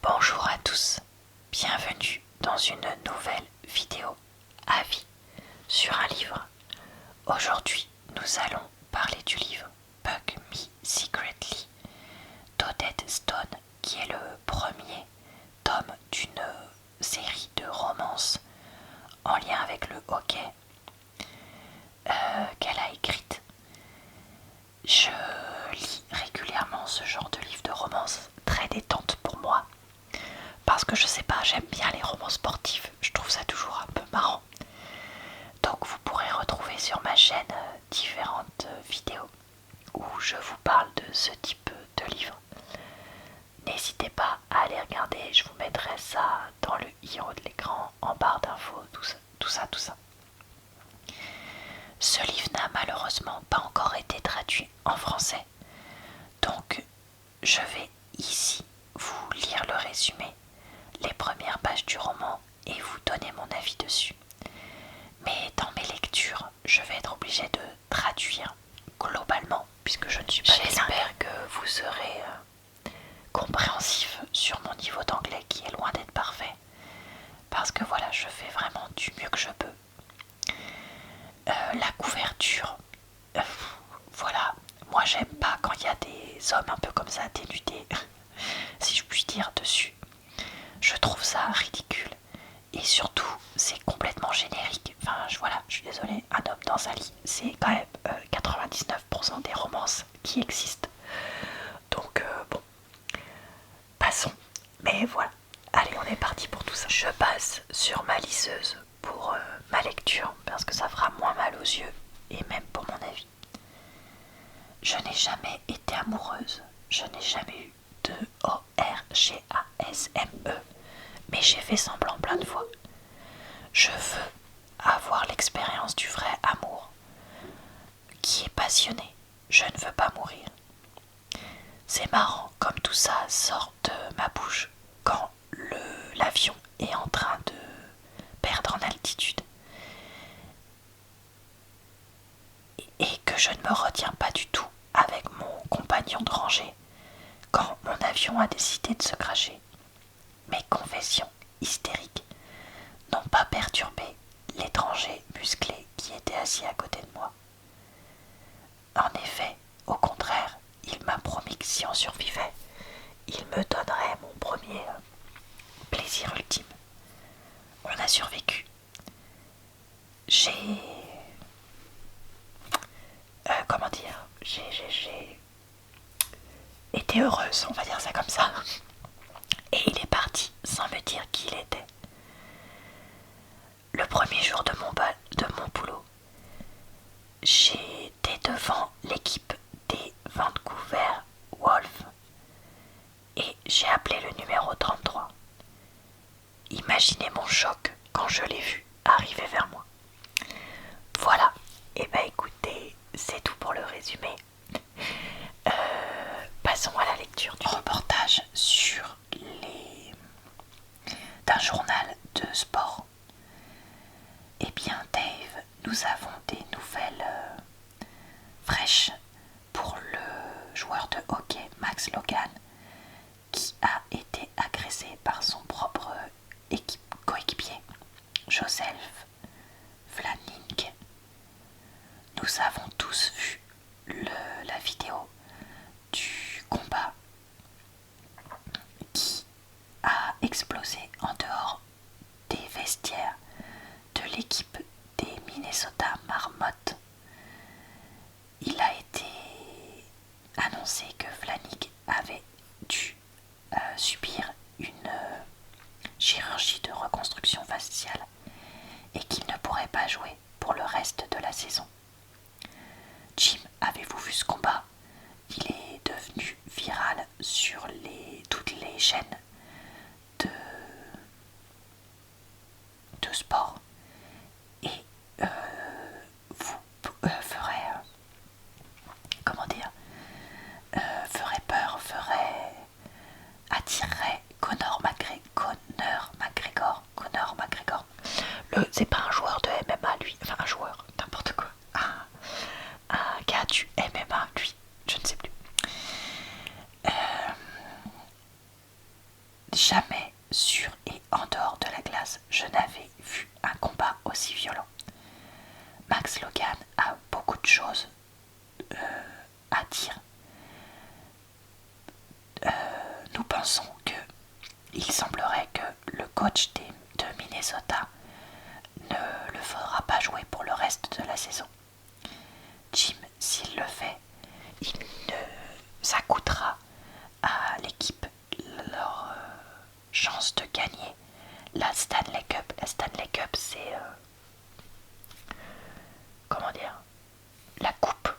Bonjour à tous, bienvenue dans une nouvelle vidéo avis sur un livre. Aujourd'hui, nous allons parler du livre Bug Me Secretly d'Odette Stone, qui est le premier tome d'une série de romances en lien avec le hockey qu'elle a écrite. Je lis régulièrement ce genre de livre de romance très détente pour moi. Parce que je sais pas, j'aime bien les romans sportifs, je trouve ça toujours un peu marrant. Donc vous pourrez retrouver sur ma chaîne différentes vidéos où je vous parle de ce type de livre. N'hésitez pas à aller regarder, je vous mettrai ça dans le i en haut de l'écran, en barre d'infos, tout ça. Ce livre n'a malheureusement pas encore été traduit en français. Donc je vais ici vous lire le résumé, les premières pages du roman et vous donner mon avis dessus. Mais dans mes lectures, je vais être obligée de traduire globalement puisque je ne suis pas bilingue. J'espère que vous serez compréhensif sur mon niveau d'anglais qui est loin d'être parfait. Parce que voilà, je fais vraiment du mieux que je peux. La couverture, voilà, moi j'aime pas quand il y a des hommes un peu comme ça dénudés, si je puis dire, dessus. Je trouve ça ridicule et surtout c'est complètement générique. Enfin voilà, je suis désolée, un homme dans un lit, c'est quand même 99% des romances qui existent. Donc bon, passons. Mais voilà, allez, on est parti pour tout ça. Je passe sur ma liseuse pour ma lecture parce que ça fera moins mal aux yeux et même pour mon avis. Je n'ai jamais été amoureuse, je n'ai jamais eu de orgasme, mais j'ai fait semblant plein de fois. Je veux avoir l'expérience du vrai amour, qui est passionné. Je ne veux pas mourir. C'est marrant comme tout ça sort de ma bouche quand l'avion est en train de perdre en altitude et que je ne me retiens pas du tout avec mon compagnon de rangée quand mon avion a décidé de se cracher. Mes confessions hystériques n'ont pas perturbé l'étranger musclé qui était assis à côté de moi. En effet, au contraire, il m'a promis que si on survivait, il me donnerait mon premier plaisir ultime. On a survécu. J'ai... comment dire, j'ai été heureuse, on va dire ça comme ça. Et il est parti sans me dire qui il était. Le premier jour de mon boulot, j'étais devant l'équipe des Vancouver Wolves et j'ai appelé le numéro 33. Imaginez mon choc quand je l'ai vu arriver vers moi. Voilà, et ben écoutez, c'est tout pour le résumé. Passons à la lecture du reportage sur d'un journal de sport. Eh bien Dave, nous avons des nouvelles fraîches pour le joueur de hockey Max Logan qui a été agressé par son propre coéquipier Joseph Flanning. Nous avons tous vu la vidéo du combat qui a explosé en dehors des vestiaires de l'équipe des Minnesota Marmottes. Il a été annoncé que Flanning avait dû subir une chirurgie de reconstruction faciale et qu'il ne pourrait pas jouer pour le reste de la saison. Jim, avez-vous vu ce combat? Il est devenu viral sur toutes les chaînes de sport et vous ferez comment dire ferait peur, attirerait Conor McGregor. C'est pas un joueur de MMA lui, enfin un joueur, n'importe quoi. Un gars du MMA lui, je ne sais plus. Jamais sur et en dehors de la glace je n'avais vu un combat aussi violent. Max Logan a beaucoup de choses à dire. Nous pensons que il semblerait que le coach de Minnesota ne le fera pas jouer pour le reste de la saison. Jim, s'il le fait, ça coûtera à l'équipe leur chance de gagner la Stanley Cup. La Stanley Cup, c'est comment dire, la coupe,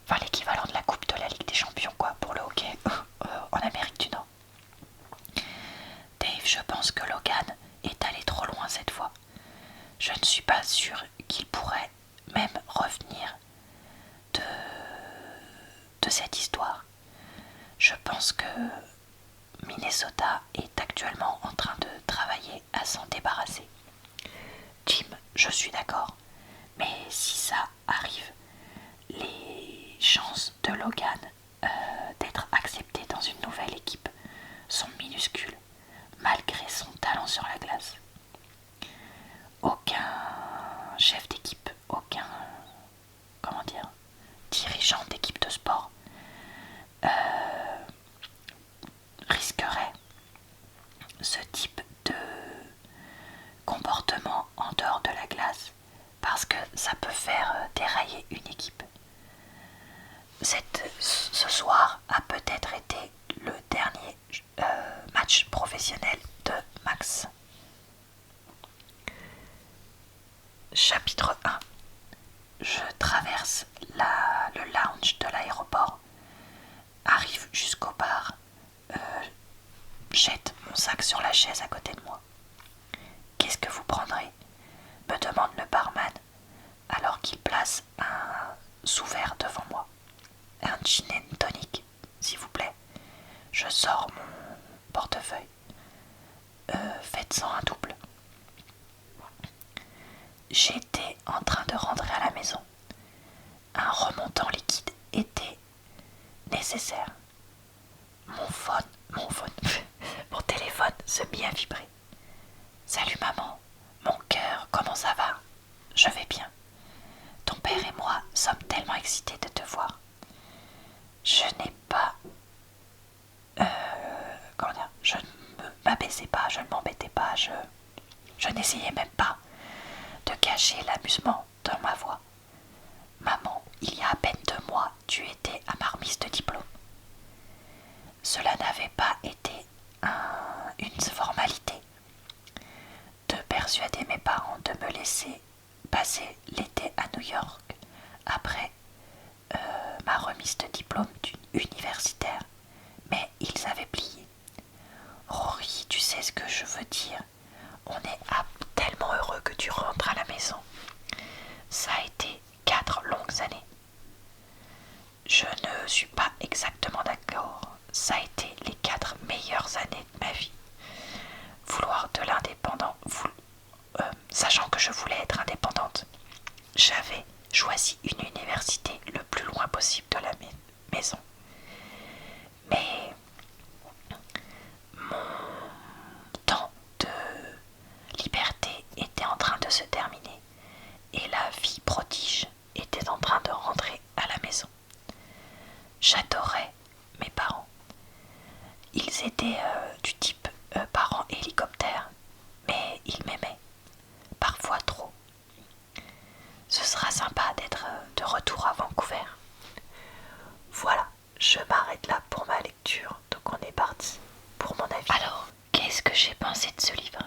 enfin l'équivalent de la coupe de la Ligue des Champions quoi pour le hockey en Amérique du Nord. Dave, je pense que Logan est allé trop loin cette fois. Je ne suis pas sûre qu'il pourrait même revenir de cette histoire. Je pense que Minnesota est actuellement en train de travailler à s'en débarrasser. Jim, je suis d'accord, mais si ça arrive, les chances de Logan d'être accepté dans une nouvelle équipe sont minuscules, malgré son talent sur la glace. Aucun chef d'équipe, aucun, comment dire, dirigeant d'équipe de sport risquerait ce type de comportement en dehors de la glace parce que ça peut faire dérailler une équipe. Ce soir a peut-être été le dernier match professionnel de Max. Chapitre 1. Je traverse le lounge de l'aéroport, arrive jusqu'au bar, jette mon sac sur la chaise à côté de moi. Qu'est-ce que vous prendrez? Me demande le barman alors qu'il place un sous-verre devant moi. Un gin and tonic, s'il vous plaît. Je sors mon portefeuille. Faites-en un double. J'étais en train de rentrer à la maison. Un remontant liquide était nécessaire. Mon téléphone se mit à vibrer. Salut maman, mon cœur, comment ça va? Je vais bien. Ton père et moi sommes tellement excités de te voir. Je n'ai pas... comment dire? Je ne m'abaissais pas, je ne m'embêtais pas, je n'essayais même pas de cacher l'amusement dans ma voix. Maman, il y a à peine 2 mois, tu étais à ma remise de diplôme. Cela n'avait pas été une formalité de persuader mes parents de me laisser passer l'été à New York après ma remise de diplôme universitaire, mais ils avaient plié. Rory, tu sais ce que je veux dire. On est tellement heureux que tu rentres à la maison. Ça a été 4 longues années. Je ne suis pas exactement d'accord. Ça a été les 4 meilleures années de ma vie. Vouloir de l'indépendant, sachant que je voulais être indépendante, j'avais choisi une université le plus loin possible de la maison. Mais mon temps de liberté était en train de se terminer et la vie prodige était en train de rentrer à la maison. J'adorais mes parents. Ils étaient du type parents hélicoptères, mais ils m'aimaient, parfois trop. Ce sera sympa d'être de retour à Vancouver. Voilà, je m'arrête là pour ma lecture, donc on est parti pour mon avis. Alors, qu'est-ce que j'ai pensé de ce livre?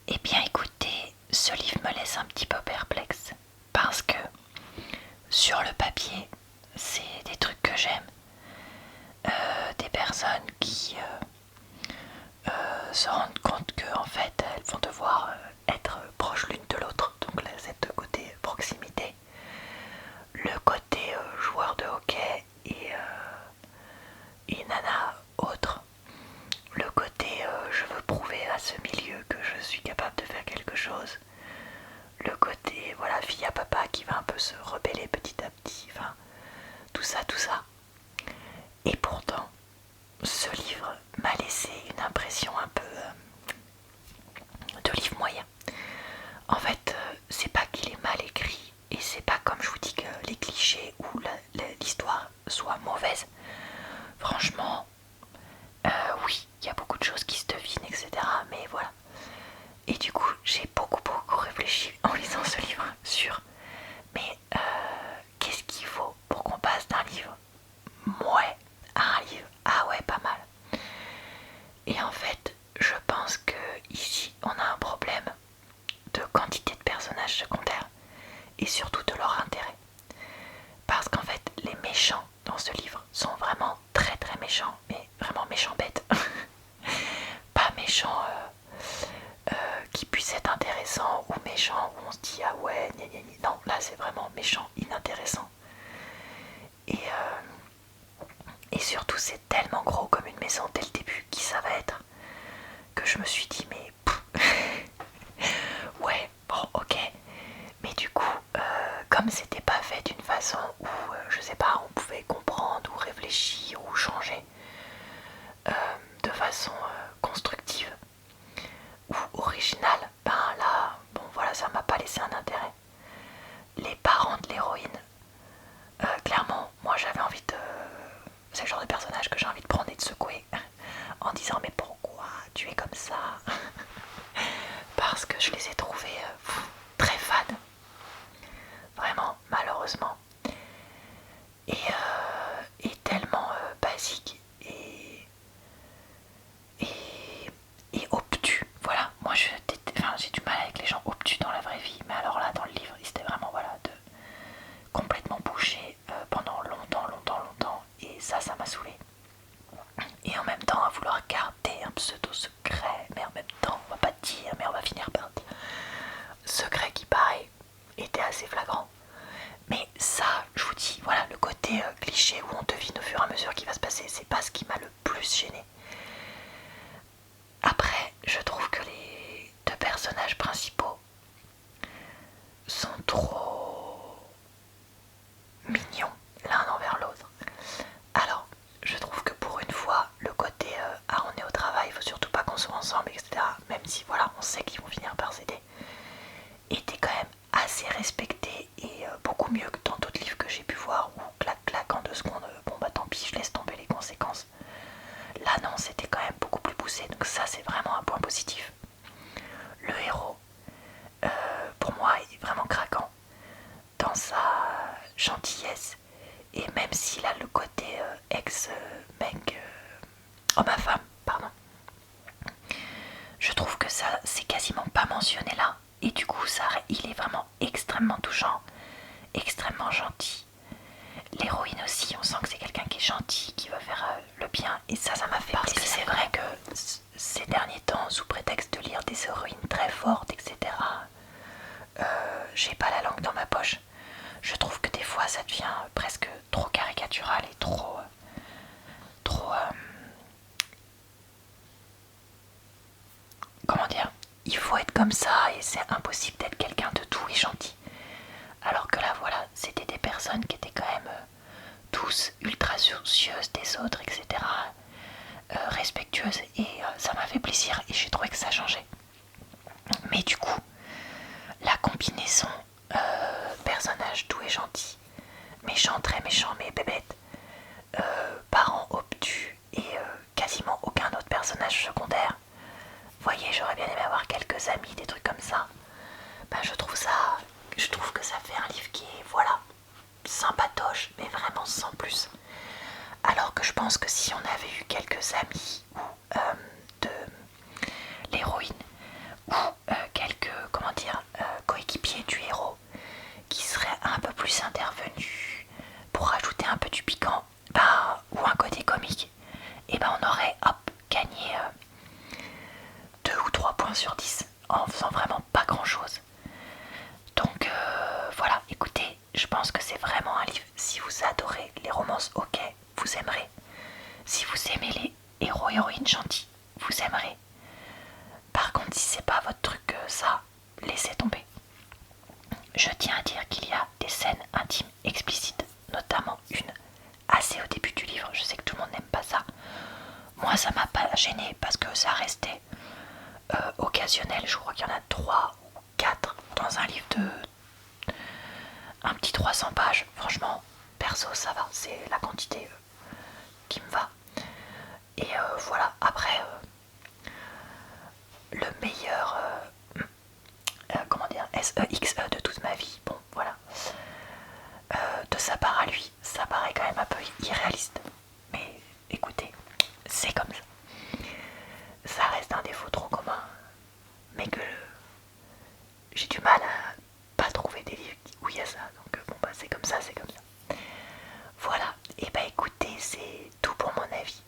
Eh bien écoutez, ce livre me laisse un petit peu perplexe, parce que sur le papier, c'est des trucs que j'aime. Des personnes qui se rendent compte qu'en fait elles vont devoir être proches l'une de l'autre, donc là c'est le côté proximité, le côté joueur de hockey et nana autre, le côté je veux prouver à ce milieu que je suis capable de faire quelque chose, le côté voilà fille à papa qui va un peu se rebeller petit à petit, enfin tout ça. Et pourtant, ce livre m'a laissé une impression un peu de livre moyen. En fait, c'est pas qu'il est mal écrit et c'est pas comme je vous dis que les clichés ou l'histoire soit mauvaise. Franchement, oui, il y a beaucoup de choses qui se devinent, etc. Mais voilà. Et du coup, j'ai beaucoup réfléchi en lisant ce livre sur mais qu'est-ce qu'il faut pour qu'on passe d'un livre ouais à un livre ah ouais pas mal. Et en fait, je pense que ici on a un problème de quantité de personnages secondaires et surtout de leur intérêt. Parce qu'en fait, les méchants dans ce livre sont vraiment très méchants, mais vraiment méchants bêtes. Pas méchants qui puissent être intéressants ou méchants où on se dit ah ouais, gna gna gna. Non, là c'est vraiment méchant, inintéressant. Et surtout, c'est tellement gros comme une maison dès le début qui ça va être que je me suis dit mais ouais bon ok, mais du coup comme c'était pas fait d'une façon où je sais pas on pouvait comprendre ou réfléchir ou changer de façon constructive ou originale, ben là bon voilà ça m'a pas laissé un intérêt. Les parents de l'héroïne, clairement moi j'avais envie de, c'est le genre de personnage que j'ai envie de prendre et de secouer en disant mais pourquoi tu es comme ça. Parce que je les ai trouvés très fades, vraiment malheureusement, et tellement basiques et obtus. Voilà, moi j'ai du mal avec les gens obtus dans la vraie vie, mais alors là dans le livre c'était vraiment voilà de complètement bouché pendant longtemps, et ça m'a saoulé. Et en même temps à vouloir garder un pseudo secret, mais en même temps on va pas dire, mais on va finir par dire secret qui pareil était assez flagrant. Mais ça, je vous dis, voilà, le côté cliché où on devine au fur et à mesure qu'il va se passer, c'est pas ce qui m'a le plus gêné. Après, je trouve que les deux personnages principaux sont trop mignons l'un envers l'autre. Alors, je trouve que pour une fois, le côté ah on est au travail, il faut surtout pas qu'on soit ensemble, etc. Même si voilà, on sait qu'ils vont finir par s'aider, était quand même assez respecté et beaucoup mieux que dans d'autres livres que j'ai pu voir où clac clac en 2 secondes, bon bah tant pis je laisse tomber les conséquences. Là non, c'était quand même beaucoup plus poussé, donc ça c'est vraiment un point positif. Le héros, pour moi, est vraiment craquant dans sa gentillesse, et même s'il a le côté ex-mec, homme à femme, pardon, je trouve que ça c'est quasiment pas mentionné là, et du coup ça, il est vraiment extrêmement touchant, extrêmement gentil. L'héroïne aussi, on sent que c'est quelqu'un qui est gentil, qui veut faire le bien, et ça m'a fait parce plaisir. Parce que c'est vrai que ces derniers temps, sous prétexte de lire des héroïnes très fortes, etc., j'ai pas la langue dans ma poche. Je trouve que des fois ça devient presque trop caricatural et trop comment dire, il faut être comme ça et c'est impossible d'être quelqu'un de doux et gentil. Alors que là voilà, c'était des personnes qui étaient quand même tous ultra soucieuses des autres, etc. Respectueuses, et ça m'a fait plaisir et j'ai trouvé que ça changeait. Mais du coup, la combinaison personnage doux et gentil, méchant, très méchant mais bébête, parents obtus et quasiment aucun autre personnage secondaire. Vous voyez, j'aurais bien aimé avoir quelques amis, des trucs comme ça. Ben, je trouve que ça fait un livre qui est, voilà, sympatoche, mais vraiment sans plus. Alors que je pense que si on avait eu quelques amis ou de l'héroïne ou quelques, comment dire, coéquipiers du héros qui seraient un peu plus intervenus pour rajouter un peu du piquant, bah, ou un côté comique, et ben on aurait hop gagné 2 ou 3 points sur 10 en faisant vraiment pas grand chose. Donc voilà, écoutez, je pense que c'est vraiment un livre, si vous adorez les romances, ok, vous aimerez. Si vous aimez les héros-héroïnes gentils, vous aimerez. Par contre, si c'est pas votre truc, ça, laissez tomber. Je tiens à dire qu'il y a des scènes intimes explicites, notamment une assez au début du livre, je sais que tout le monde n'aime pas ça, moi ça m'a pas gêné parce que ça restait occasionnel. Je crois qu'il y en a 3 ou 4 dans un livre de un petit 300 pages. Franchement, perso ça va, c'est la quantité qui me va. Et voilà, après le meilleur comment dire, SEXE de toute ma vie, bon voilà. De sa part à lui, ça paraît quand même un peu irréaliste. Mais écoutez, c'est comme ça. Ça reste un défaut trop commun, mais que j'ai du mal à pas trouver des livres où il y a ça. Donc bon bah c'est comme ça, c'est comme ça. Voilà, et bah écoutez, c'est tout pour mon avis.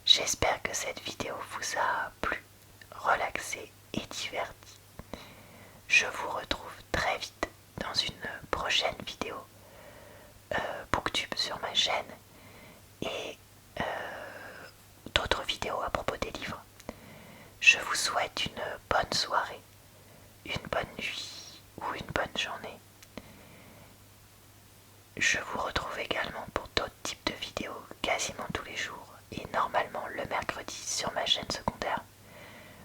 J'espère que cette vidéo vous a plu, relaxé et diverti. Je vous retrouve très vite dans une prochaine vidéo Booktube sur ma chaîne et d'autres vidéos à propos des livres. Je vous souhaite une bonne soirée, une bonne nuit ou une bonne journée. Je vous retrouve également pour d'autres types de vidéos quasiment tous les jours et normalement le mercredi sur ma chaîne secondaire.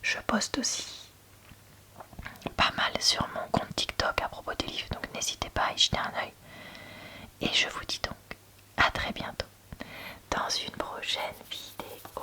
Je poste aussi pas mal sur mon compte TikTok à propos des livres, donc n'hésitez pas à y jeter un œil. Et je vous dis donc à très bientôt dans une prochaine vidéo.